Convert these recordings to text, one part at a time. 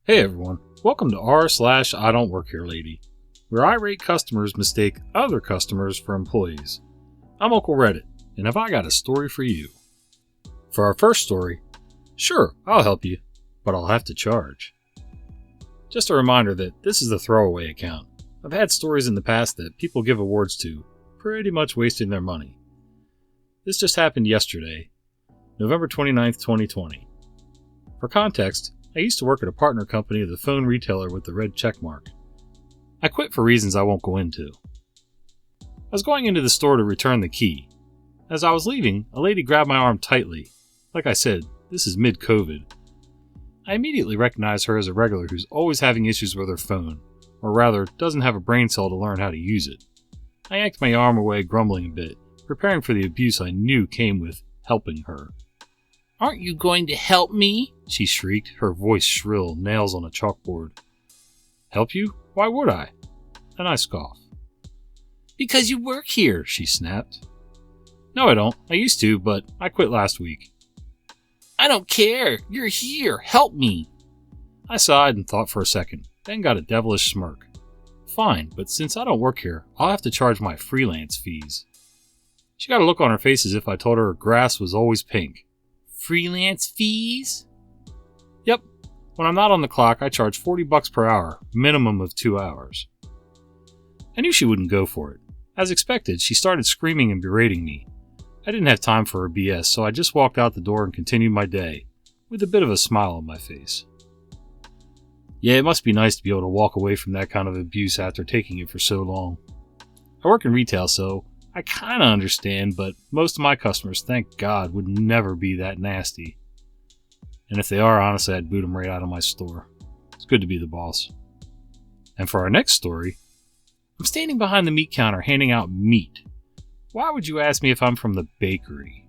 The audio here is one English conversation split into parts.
Hey everyone, welcome to r/idontworkherelady, where irate customers mistake other customers for employees. I'm Uncle Reddit, and have I got a story for you. For our first story, sure, I'll help you, but I'll have to charge. Just a reminder that this is a throwaway account. I've had stories in the past that people give awards to, pretty much wasting their money. This just happened yesterday, November 29th, 2020. For context, I used to work at a partner company of the phone retailer with the red checkmark. I quit for reasons I won't go into. I was going into the store to return the key. As I was leaving, a lady grabbed my arm tightly. Like I said, this is mid-COVID. I immediately recognized her as a regular who's always having issues with her phone, or rather, doesn't have a brain cell to learn how to use it. I yanked my arm away, grumbling a bit, preparing for the abuse I knew came with helping her. "Aren't you going to help me?" she shrieked, her voice shrill, nails on a chalkboard. "Help you? Why would I?" And I scoffed. "Because you work here," she snapped. "No, I don't. I used to, but I quit last week." "I don't care. You're here. Help me." I sighed and thought for a second, then got a devilish smirk. "Fine, but since I don't work here, I'll have to charge my freelance fees." She got a look on her face as if I told her grass was always pink. "Freelance fees?" "Yep. When I'm not on the clock, I charge $40 per hour, minimum of 2 hours. I knew she wouldn't go for it. As expected, she started screaming and berating me. I didn't have time for her BS, so I just walked out the door and continued my day, with a bit of a smile on my face. Yeah, it must be nice to be able to walk away from that kind of abuse after taking it for so long. I work in retail, so I kinda understand, but most of my customers, thank God, would never be that nasty. And if they are, honestly, I'd boot them right out of my store. It's good to be the boss. And for our next story, I'm standing behind the meat counter handing out meat. Why would you ask me if I'm from the bakery?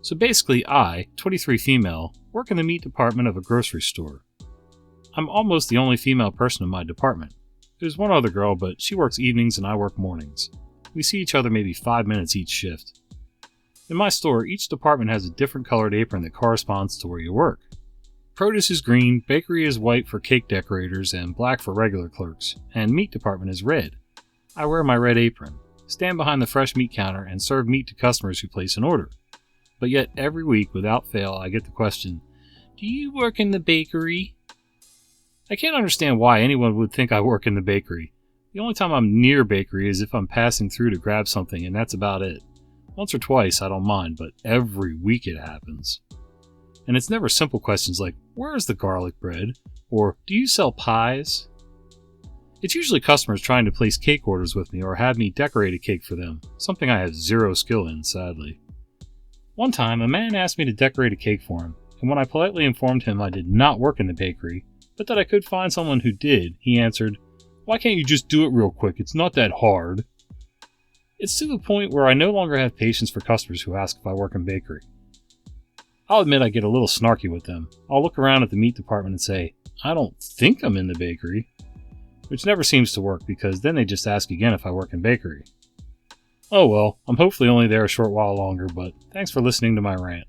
So basically, I, 23 female, work in the meat department of a grocery store. I'm almost the only female person in my department. There's one other girl, but she works evenings and I work mornings. We see each other maybe 5 minutes each shift. In my store, each department has a different colored apron that corresponds to where you work. Produce is green, bakery is white for cake decorators, and black for regular clerks, and meat department is red. I wear my red apron, stand behind the fresh meat counter, and serve meat to customers who place an order. But yet, every week, without fail, I get the question, "Do you work in the bakery?" I can't understand why anyone would think I work in the bakery. The only time I'm near bakery is if I'm passing through to grab something, and that's about it. Once or twice, I don't mind, but every week it happens. And it's never simple questions like, "Where's the garlic bread?" or "Do you sell pies?" It's usually customers trying to place cake orders with me or have me decorate a cake for them, something I have zero skill in, sadly. One time, a man asked me to decorate a cake for him, and when I politely informed him I did not work in the bakery, but that I could find someone who did, he answered, "Why can't you just do it real quick? It's not that hard." It's to the point where I no longer have patience for customers who ask if I work in bakery. I'll admit I get a little snarky with them. I'll look around at the meat department and say, "I don't think I'm in the bakery," which never seems to work because then they just ask again if I work in bakery. Oh well, I'm hopefully only there a short while longer, but thanks for listening to my rant.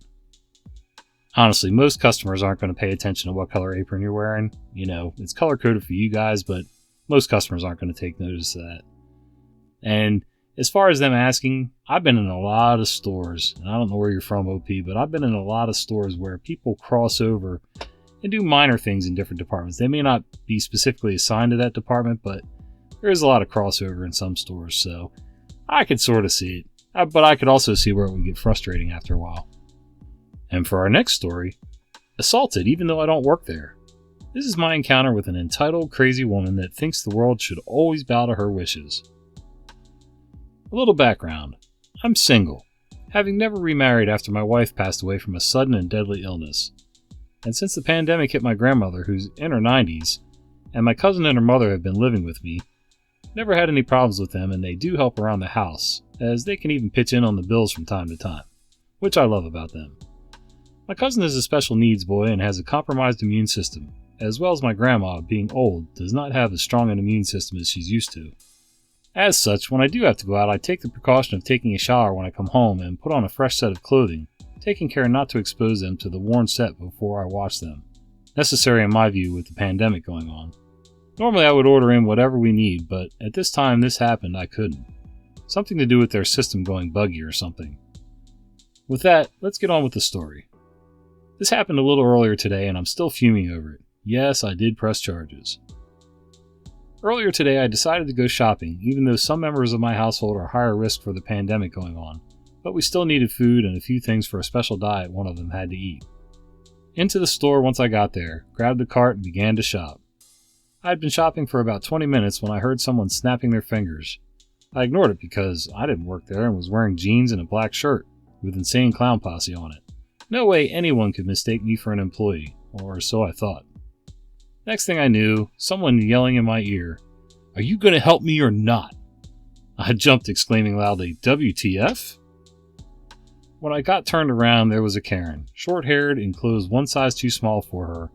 Honestly, most customers aren't going to pay attention to what color apron you're wearing. You know, it's color-coded for you guys, but most customers aren't going to take notice of that. And as far as them asking, I've been in a lot of stores, and I don't know where you're from, OP, but I've been in a lot of stores where people cross over and do minor things in different departments. They may not be specifically assigned to that department, but there is a lot of crossover in some stores, so I could sort of see it. But I could also see where it would get frustrating after a while. And for our next story, assaulted even though I don't work there. This is my encounter with an entitled, crazy woman that thinks the world should always bow to her wishes. A little background. I'm single, having never remarried after my wife passed away from a sudden and deadly illness. And since the pandemic hit my grandmother, who's in her 90s, and my cousin and her mother have been living with me, never had any problems with them, and they do help around the house, as they can even pitch in on the bills from time to time, which I love about them. My cousin is a special needs boy and has a compromised immune system, as well as my grandma, being old, does not have as strong an immune system as she's used to. As such, when I do have to go out, I take the precaution of taking a shower when I come home and put on a fresh set of clothing, taking care not to expose them to the worn set before I wash them. necessary in my view with the pandemic going on. Normally I would order in whatever we need, but at this time this happened I couldn't. Something to do with their system going buggy or something. With that, let's get on with the story. This happened a little earlier today and I'm still fuming over it. Yes, I did press charges. Earlier today I decided to go shopping, even though some members of my household are higher risk for the pandemic going on, but we still needed food and a few things for a special diet one of them had to eat. Into the store once I got there, grabbed the cart and began to shop. I had been shopping for about 20 minutes when I heard someone snapping their fingers. I ignored it because I didn't work there and was wearing jeans and a black shirt with Insane Clown Posse on it. No way anyone could mistake me for an employee, or so I thought. Next thing I knew, someone yelling in my ear, "Are you going to help me or not?" I jumped, exclaiming loudly, "WTF?" When I got turned around, there was a Karen, short-haired and clothes one size too small for her,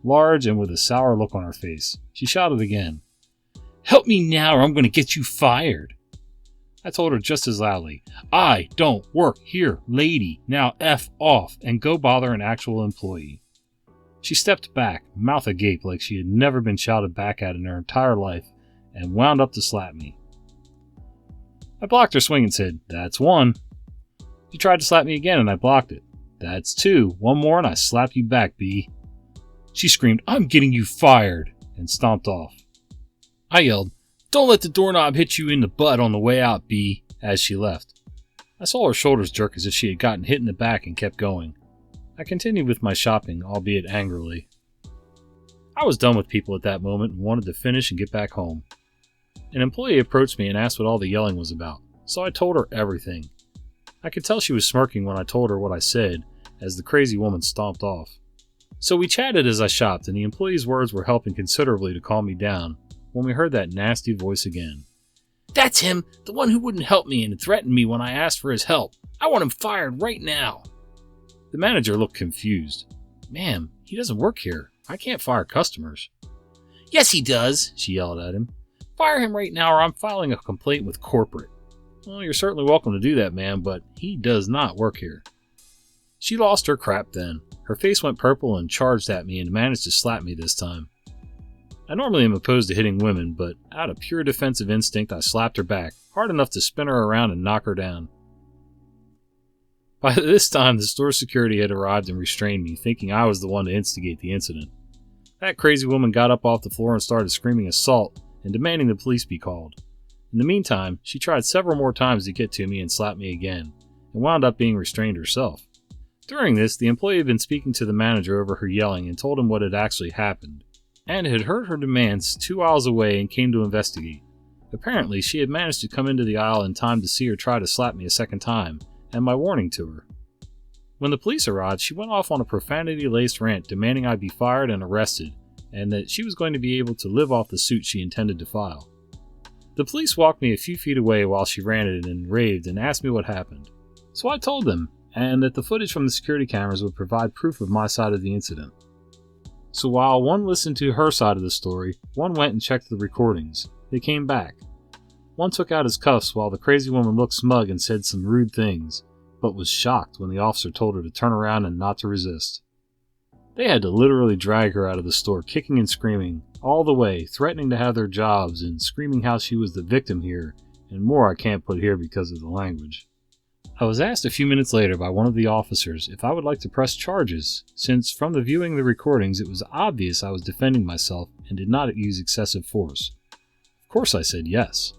large and with a sour look on her face. She shouted again, "Help me now or I'm going to get you fired." I told her just as loudly, "I don't work here, lady. Now F off and go bother an actual employee." She stepped back, mouth agape like she had never been shouted back at in her entire life, and wound up to slap me. I blocked her swing and said, "That's one." She tried to slap me again and I blocked it. "That's two. One more and I slap you back, B." She screamed, "I'm getting you fired," and stomped off. I yelled, "Don't let the doorknob hit you in the butt on the way out, B," as she left. I saw her shoulders jerk as if she had gotten hit in the back and kept going. I continued with my shopping, albeit angrily. I was done with people at that moment and wanted to finish and get back home. An employee approached me and asked what all the yelling was about, so I told her everything. I could tell she was smirking when I told her what I said, as the crazy woman stomped off. So we chatted as I shopped, and the employee's words were helping considerably to calm me down when we heard that nasty voice again. "That's him, the one who wouldn't help me and threatened me when I asked for his help. I want him fired right now." The manager looked confused. "Ma'am, he doesn't work here. I can't fire customers." "Yes, he does," she yelled at him. "Fire him right now or I'm filing a complaint with corporate." "Well, you're certainly welcome to do that, ma'am, but he does not work here." She lost her crap then. Her face went purple and charged at me and managed to slap me this time. I normally am opposed to hitting women, but out of pure defensive instinct I slapped her back, hard enough to spin her around and knock her down. By this time, the store security had arrived and restrained me, thinking I was the one to instigate the incident. That crazy woman got up off the floor and started screaming assault and demanding the police be called. In the meantime, she tried several more times to get to me and slap me again, and wound up being restrained herself. During this, the employee had been speaking to the manager over her yelling and told him what had actually happened, and had heard her demands 2 aisles away and came to investigate. Apparently, she had managed to come into the aisle in time to see her try to slap me a second time, and my warning to her. When the police arrived, she went off on a profanity-laced rant demanding I be fired and arrested, and that she was going to be able to live off the suit she intended to file. The police walked me a few feet away while she ranted and raved and asked me what happened. So I told them, and that the footage from the security cameras would provide proof of my side of the incident. So while one listened to her side of the story, one went and checked the recordings. They came back. One took out his cuffs while the crazy woman looked smug and said some rude things, but was shocked when the officer told her to turn around and not to resist. They had to literally drag her out of the store, kicking and screaming, all the way, threatening to have their jobs and screaming how she was the victim here, and more I can't put here because of the language. I was asked a few minutes later by one of the officers if I would like to press charges, since from the viewing the recordings it was obvious I was defending myself and did not use excessive force. Of course I said yes.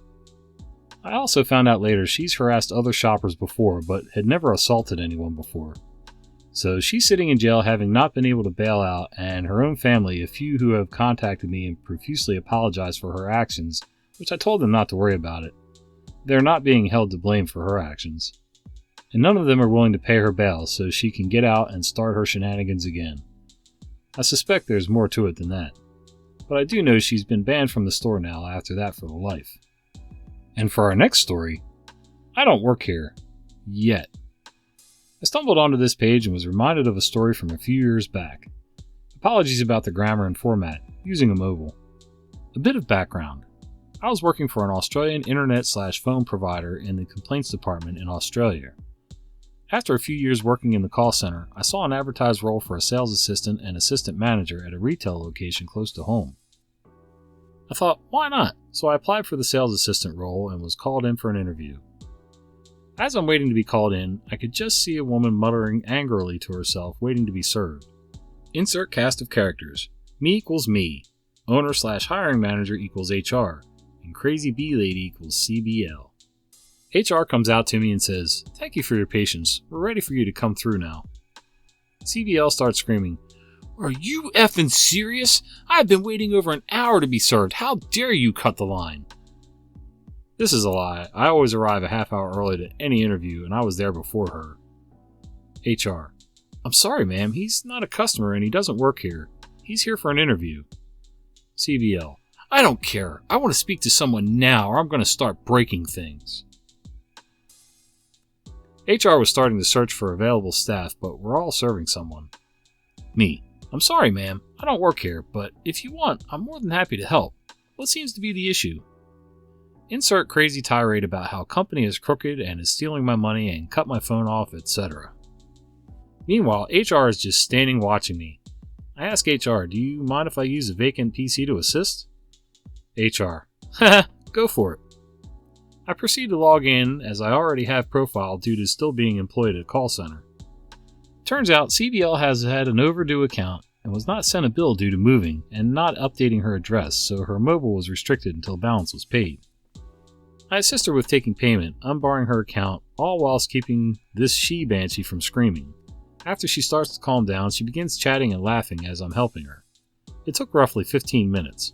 I also found out later she's harassed other shoppers before, but had never assaulted anyone before. So she's sitting in jail having not been able to bail out, and her own family, a few who have contacted me and profusely apologized for her actions, which I told them not to worry about it. They're not being held to blame for her actions. And none of them are willing to pay her bail so she can get out and start her shenanigans again. I suspect there's more to it than that. But I do know she's been banned from the store now after that for life. And for our next story, I don't work here. Yet. I stumbled onto this page and was reminded of a story from a few years back. Apologies about the grammar and format, using a mobile. A bit of background. I was working for an Australian internet/phone provider in the complaints department in Australia. After a few years working in the call center, I saw an advertised role for a sales assistant and assistant manager at a retail location close to home. I thought, why not? So I applied for the sales assistant role and was called in for an interview. As I'm waiting to be called in, I could just see a woman muttering angrily to herself, waiting to be served. Insert cast of characters. Me equals me. Owner/hiring manager equals HR. And crazy bee lady equals CBL. HR comes out to me and says, "Thank you for your patience. We're ready for you to come through now." CBL starts screaming, "Are you effing serious? I've been waiting over an hour to be served. How dare you cut the line?" This is a lie. I always arrive a half hour early to any interview, and I was there before her. HR: "I'm sorry, ma'am. He's not a customer and he doesn't work here. He's here for an interview." CBL: "I don't care. I want to speak to someone now or I'm going to start breaking things." HR was starting to search for available staff, but we're all serving someone. Me: "I'm sorry, ma'am. I don't work here, but if you want, I'm more than happy to help. What seems to be the issue?" Insert crazy tirade about how company is crooked and is stealing my money and cut my phone off, etc. Meanwhile, HR is just standing watching me. I ask HR, "Do you mind if I use a vacant PC to assist?" HR: "Haha, go for it." I proceed to log in as I already have profile due to still being employed at a call center. Turns out CBL has had an overdue account and was not sent a bill due to moving and not updating her address, so her mobile was restricted until balance was paid. I assist her with taking payment, unbarring her account, all whilst keeping this she-banshee from screaming. After she starts to calm down, she begins chatting and laughing as I'm helping her. It took roughly 15 minutes.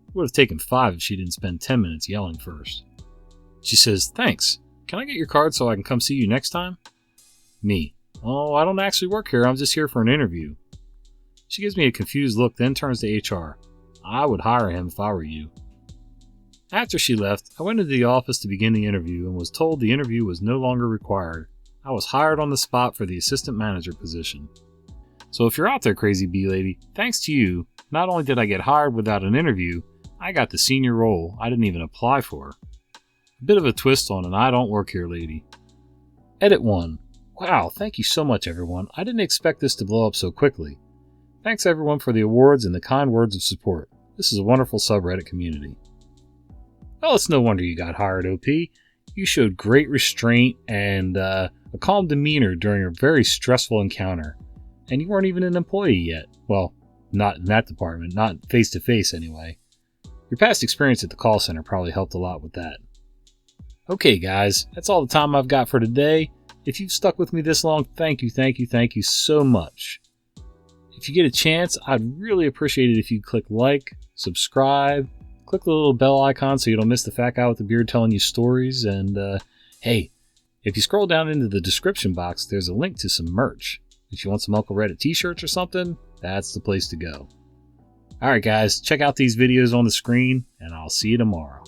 It would have taken 5 if she didn't spend 10 minutes yelling first. She says, "Thanks. Can I get your card so I can come see you next time?" Me: "Oh, I don't actually work here. I'm just here for an interview." She gives me a confused look, then turns to HR. "I would hire him if I were you." After she left, I went into the office to begin the interview and was told the interview was no longer required. I was hired on the spot for the assistant manager position. So if you're out there, crazy bee lady, thanks to you, not only did I get hired without an interview, I got the senior role I didn't even apply for. A bit of a twist on an I don't work here lady. Edit 1. Wow, thank you so much, everyone. I didn't expect this to blow up so quickly. Thanks, everyone, for the awards and the kind words of support. This is a wonderful subreddit community. Well, it's no wonder you got hired, OP. You showed great restraint and a calm demeanor during a very stressful encounter. And you weren't even an employee yet. Well, not in that department, not face-to-face anyway. Your past experience at the call center probably helped a lot with that. Okay, guys, that's all the time I've got for today. If you've stuck with me this long, thank you so much. If you get a chance, I'd really appreciate it if you click like, subscribe, click the little bell icon so you don't miss the fat guy with the beard telling you stories, and hey, if you scroll down into the description box, there's a link to some merch. If you want some Uncle Reddit t-shirts or something, that's the place to go. Alright guys, check out these videos on the screen, and I'll see you tomorrow.